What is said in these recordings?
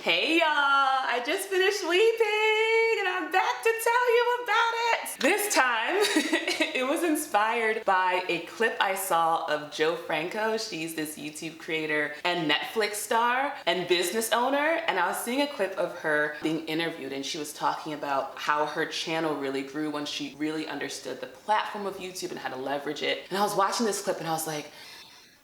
Hey y'all, I just finished weeping and I'm back to tell you about it. This time, it was inspired by a clip I saw of Joe Franco. She's this YouTube creator and Netflix star and business owner. And I was seeing a clip of her being interviewed and she was talking about how her channel really grew when she really understood the platform of YouTube and how to leverage it. And I was watching this clip and I was like,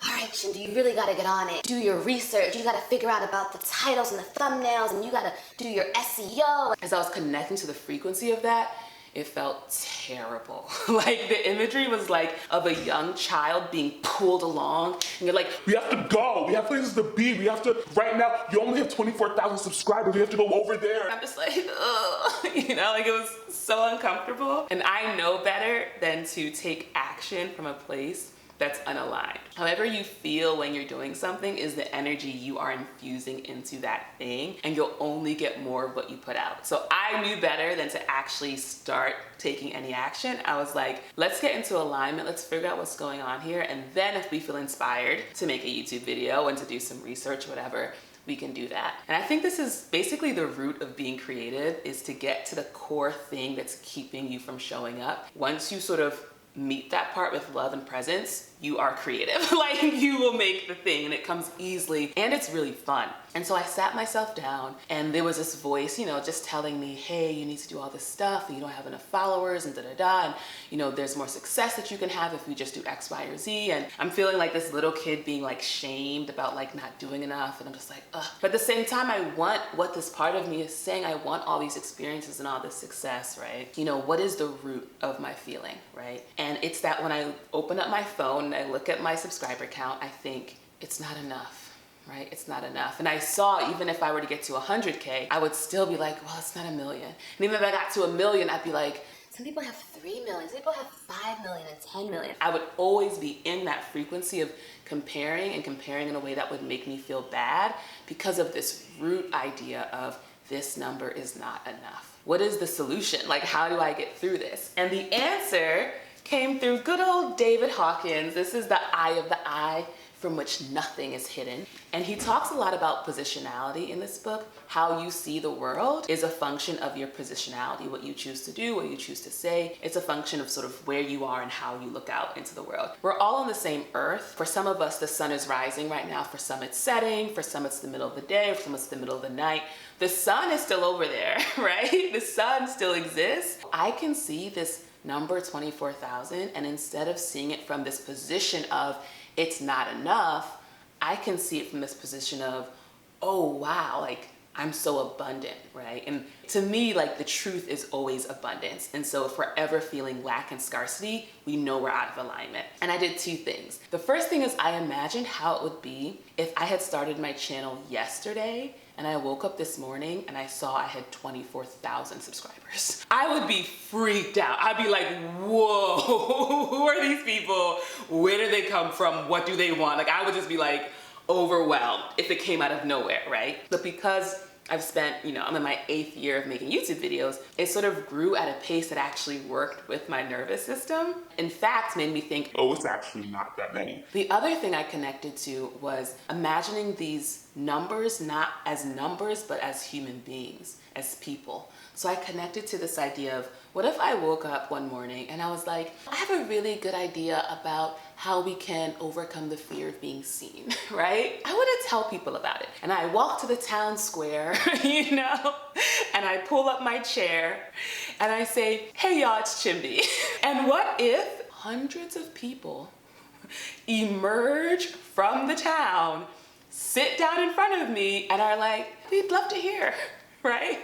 all right, Shindy, you really gotta get on it. Do your research. You gotta figure out about the titles and the thumbnails, and you gotta do your SEO. As I was connecting to the frequency of that, it felt terrible. Like the imagery was like of a young child being pulled along and you're like, we have to go, we have places to be, we have to, right now, you only have 24,000 subscribers, we have to go over there. I'm just like, ugh, you know, like it was so uncomfortable. And I know better than to take action from a place that's unaligned. However you feel when you're doing something is the energy you are infusing into that thing, and you'll only get more of what you put out. So I knew better than to actually start taking any action. I was like, let's get into alignment, let's figure out what's going on here, and then if we feel inspired to make a YouTube video and to do some research, whatever, we can do that. And I think this is basically the root of being creative, is to get to the core thing that's keeping you from showing up. Once you sort of meet that part with love and presence, you are creative. Like you will make the thing and it comes easily and it's really fun. And so I sat myself down and there was this voice, you know, just telling me, hey, you need to do all this stuff and you don't have enough followers and da-da-da. And you know, there's more success that you can have if you just do X, Y, or Z. And I'm feeling like this little kid being like shamed about like not doing enough. And I'm just like, ugh. But at the same time, I want what this part of me is saying. I want all these experiences and all this success, right? You know, what is the root of my feeling, right? And it's that when I open up my phone and I look at my subscriber count, I think it's not enough. Right? It's not enough. And I saw even if I were to get to 100K, I would still be like, well, it's not a million. And even if I got to 1 million, I'd be like, some people have 3 million, some people have 5 million and 10 million. I would always be in that frequency of comparing and comparing in a way that would make me feel bad because of this root idea of this number is not enough. What is the solution? Like, how do I get through this? And the answer came through good old David Hawkins. This is the eye of the eye, from which nothing is hidden. And he talks a lot about positionality in this book. How you see the world is a function of your positionality, what you choose to do, what you choose to say. It's a function of sort of where you are and how you look out into the world. We're all on the same earth. For some of us, the sun is rising right now. For some, it's setting. For some, it's the middle of the day. For some, it's the middle of the night. The sun is still over there, right? The sun still exists. I can see this number 24,000, and instead of seeing it from this position of it's not enough, I can see it from this position of, oh wow, like I'm so abundant, right? And to me, like the truth is always abundance. And so if we're ever feeling lack and scarcity, we know we're out of alignment. And I did two things. The first thing is I imagined how it would be if I had started my channel yesterday and I woke up this morning and I saw I had 24,000 subscribers. I would be freaked out. I'd be like, whoa, who are these people? Where do they come from? What do they want? Like I would just be like overwhelmed if it came out of nowhere, right? But because I've spent, you know, I'm in my 8th year of making YouTube videos, it sort of grew at a pace that actually worked with my nervous system. In fact, made me think, oh, it's actually not that many. The other thing I connected to was imagining these numbers not as numbers, but as human beings, as people. So I connected to this idea of, what if I woke up one morning and I was like, I have a really good idea about how we can overcome the fear of being seen, right? I want to tell people about it. And I walk to the town square, you know, and I pull up my chair and I say, hey y'all, it's Chimdi. And what if hundreds of people emerge from the town, sit down in front of me and are like, we'd love to hear, right?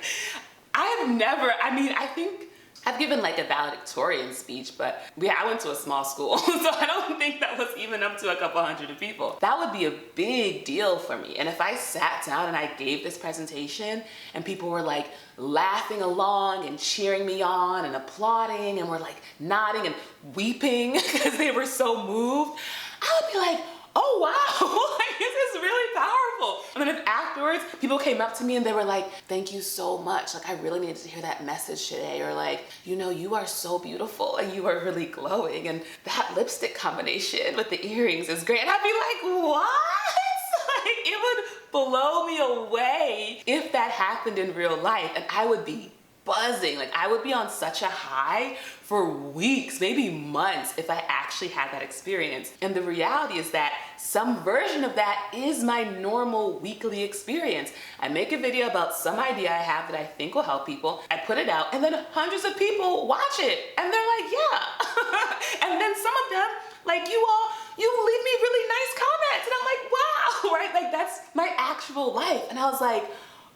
I think I've given like a valedictorian speech, but yeah, I went to a small school, so I don't think that was even up to a couple hundred of people. That would be a big deal for me. And if I sat down and I gave this presentation and people were like laughing along and cheering me on and applauding and were like nodding and weeping because they were so moved, I would be like, oh wow, like, this is really powerful. And then if afterwards people came up to me and they were like, thank you so much, like I really needed to hear that message today, or like, you know, you are so beautiful and you are really glowing, and that lipstick combination with the earrings is great, and I'd be like, what? Like, it would blow me away if that happened in real life and I would be buzzing. Like I would be on such a high for weeks, maybe months, if I actually had that experience. And the reality is that some version of that is my normal weekly experience. I make a video about some idea I have that I think will help people. I put it out and then hundreds of people watch it and they're like, yeah. And then some of them, like you leave me really nice comments and I'm like, wow, right? Like that's my actual life. And I was like,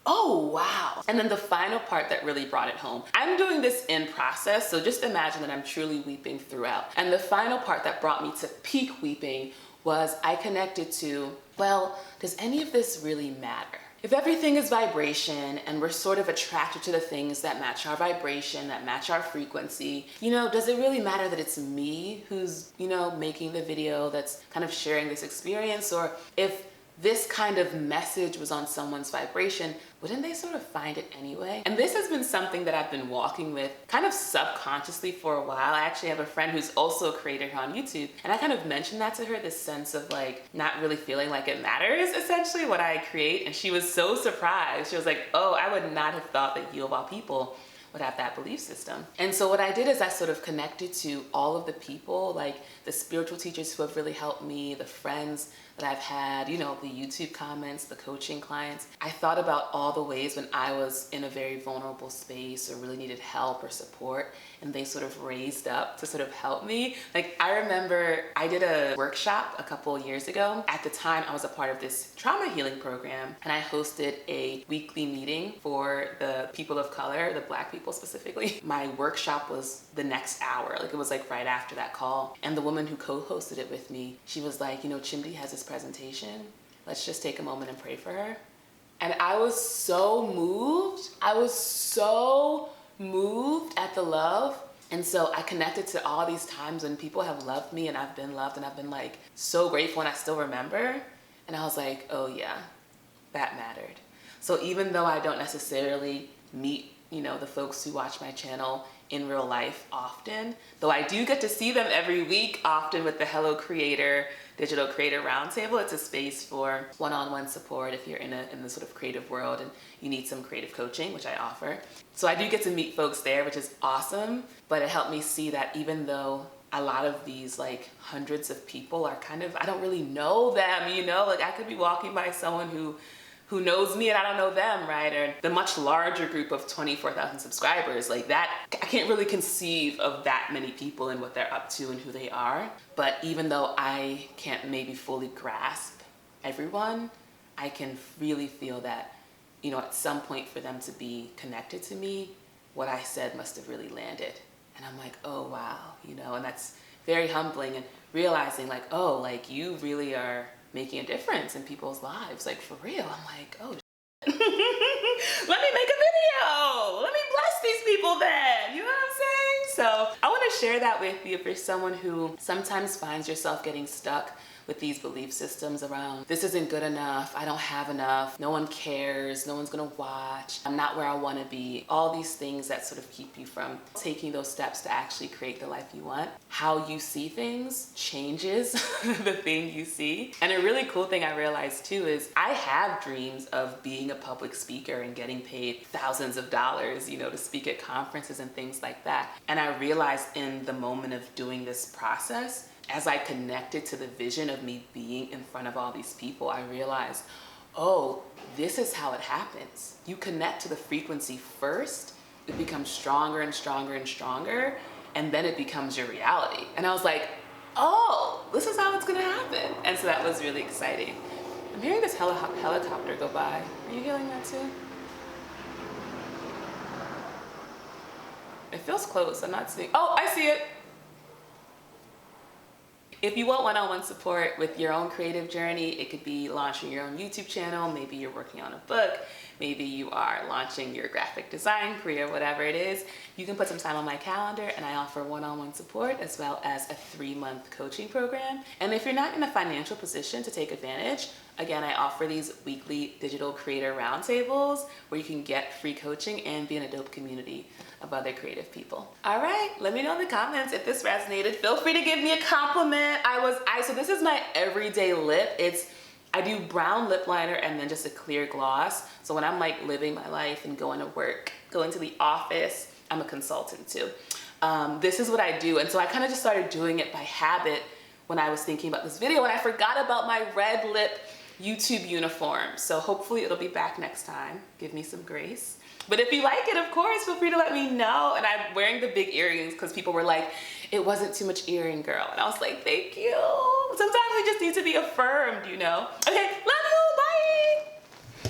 oh, wow. And then the final part that really brought it home. I'm doing this in process, so just imagine that I'm truly weeping throughout. And the final part that brought me to peak weeping was I connected to, well, does any of this really matter? If everything is vibration and we're sort of attracted to the things that match our vibration, that match our frequency, does it really matter that it's me who's, making the video that's kind of sharing this experience? Or if this kind of message was on someone's vibration, wouldn't they sort of find it anyway? And this has been something that I've been walking with kind of subconsciously for a while. I actually have a friend who's also a creator here on YouTube, and I kind of mentioned that to her, this sense of like not really feeling like it matters, essentially, what I create. And she was so surprised. She was like, oh, I would not have thought that you of all people would have that belief system. And so what I did is I sort of connected to all of the people, like the spiritual teachers who have really helped me, the friends that I've had, the YouTube comments, the coaching clients. I thought about all the ways when I was in a very vulnerable space or really needed help or support, and they sort of raised up to sort of help me. Like I remember I did a workshop a couple years ago. At the time, I was a part of this trauma healing program, and I hosted a weekly meeting for the people of color, the Black people specifically. My workshop was the next hour. Like it was like right after that call. And the woman who co-hosted it with me, she was like, Chimdi has this presentation. Let's just take a moment and pray for her. And I was so moved. I was so moved at the love. And so I connected to all these times when people have loved me and I've been loved and I've been like so grateful and I still remember. And I was like, oh yeah, that mattered. So even though I don't necessarily meet, the folks who watch my channel in real life often, though I do get to see them every week, often with the Hello Creator Digital Creator Roundtable. It's a space for one-on-one support if you're in the sort of creative world and you need some creative coaching, which I offer. So I do get to meet folks there, which is awesome, but it helped me see that even though a lot of these like hundreds of people are kind of, I don't really know them, like I could be walking by someone who knows me and I don't know them, right? Or the much larger group of 24,000 subscribers, like that, I can't really conceive of that many people and what they're up to and who they are. But even though I can't maybe fully grasp everyone, I can really feel that, at some point for them to be connected to me, what I said must have really landed. And I'm like, oh wow, and that's very humbling, and realizing like, oh, like you really are making a difference in people's lives, like for real. I'm like, oh, let me make a video. Let me bless these people then. You know what I'm saying? So I want to share that with you if you're someone who sometimes finds yourself getting stuck with these belief systems around this isn't good enough, I don't have enough, no one cares, no one's gonna watch, I'm not where I want to be. All these things that sort of keep you from taking those steps to actually create the life you want. How you see things changes the thing you see. And a really cool thing I realized too is I have dreams of being a public speaker and getting paid thousands of dollars, to speak at conferences and things like that. And I realized in the moment of doing this process, as I connected to the vision of me being in front of all these people, I realized, oh, this is how it happens. You connect to the frequency first, it becomes stronger and stronger and stronger, and then it becomes your reality. And I was like, oh, this is how it's gonna happen. And so that was really exciting. I'm hearing this helicopter go by. Are you hearing that too? It feels close, I'm not seeing, oh, I see it. If you want one-on-one support with your own creative journey, it could be launching your own YouTube channel, maybe you're working on a book, maybe you are launching your graphic design career, whatever it is, you can put some time on my calendar and I offer one-on-one support as well as a 3-month coaching program. And if you're not in a financial position to take advantage, again, I offer these weekly digital creator roundtables where you can get free coaching and be in a dope community of other creative people. All right, let me know in the comments if this resonated. Feel free to give me a compliment. So this is my everyday lip. It's I do brown lip liner and then just a clear gloss. So when I'm like living my life and going to work, going to the office, I'm a consultant too. This is what I do. And so I kind of just started doing it by habit when I was thinking about this video, and I forgot about my red lip YouTube uniform. So hopefully it'll be back next time. Give me some grace. But if you like it, of course, feel free to let me know. And I'm wearing the big earrings because people were like, it wasn't too much earring, girl. And I was like, thank you. Sometimes we just need to be affirmed, you know? Okay,